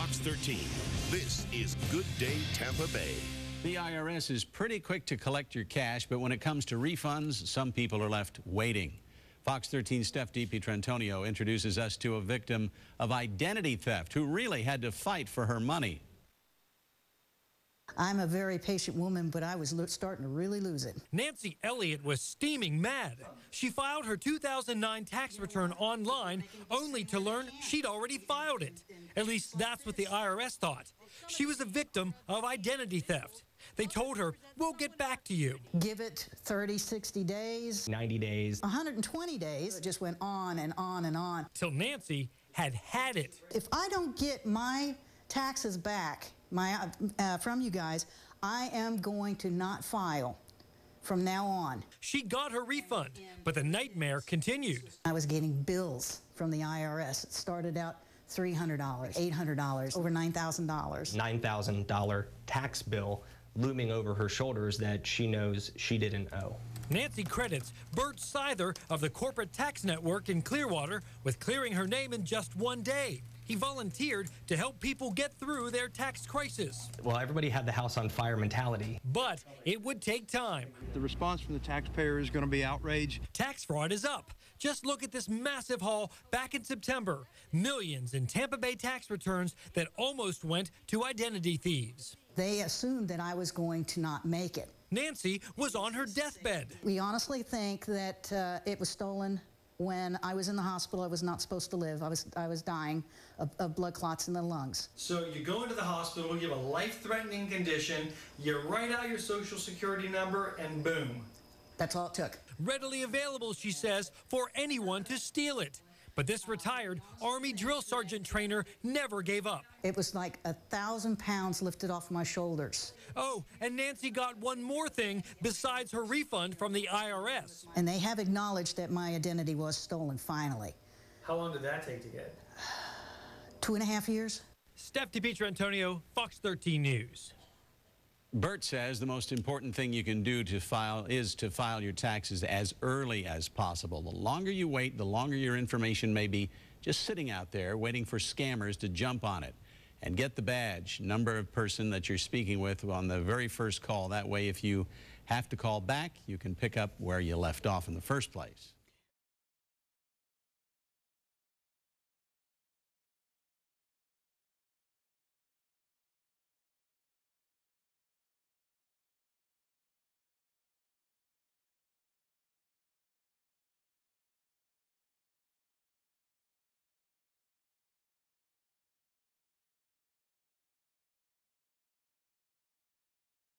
Fox 13. This is Good Day Tampa Bay. The IRS is pretty quick to collect your cash, but when it comes to refunds, some people are left waiting. Fox 13's Steph DiPietrantonio introduces us to a victim of identity theft who really had to fight for her money. I'm a very patient woman, but I was starting to really lose it. Nancy Elliott was steaming mad. She filed her 2009 tax return online only to learn she'd already filed it. At least that's what the IRS thought. She was a victim of identity theft. They told her, we'll get back to you. Give it 30, 60 days. 90 days. 120 days. It just went on and on and on. Till Nancy had it. If I don't get my taxes back from you guys, I am going to not file from now on. She got her refund, but the nightmare continued. I was getting bills from the IRS. It started out $300, $800, over $9,000. $9,000 tax bill looming over her shoulders that she knows she didn't owe. Nancy credits Bert Seither of the Corporate Tax Network in Clearwater with clearing her name in just one day. He volunteered to help people get through their tax crisis. Well, everybody had the house on fire mentality. But it would take time. The response from the taxpayer is going to be outrage. Tax fraud is up. Just look at this massive haul back in September. Millions in Tampa Bay tax returns that almost went to identity thieves. They assumed that I was going to not make it. Nancy was on her deathbed. We honestly think that it was stolen when I was in the hospital. I was not supposed to live. I was dying of blood clots in the lungs. So you go into the hospital, you have a life-threatening condition, you write out your social security number, and boom. That's all it took. Readily available, she says, for anyone to steal it. But this retired Army drill sergeant trainer never gave up. It was like 1,000 pounds lifted off my shoulders. Oh, and Nancy got one more thing besides her refund from the IRS. And they have acknowledged that my identity was stolen, finally. How long did that take to get? 2.5 years. Steph DiPietrantonio, Fox 13 News. Bert says the most important thing you can do to file your taxes as early as possible. The longer you wait, the longer your information may be just sitting out there waiting for scammers to jump on it. And get the badge, number of person that you're speaking with on the very first call. That way, if you have to call back, you can pick up where you left off in the first place.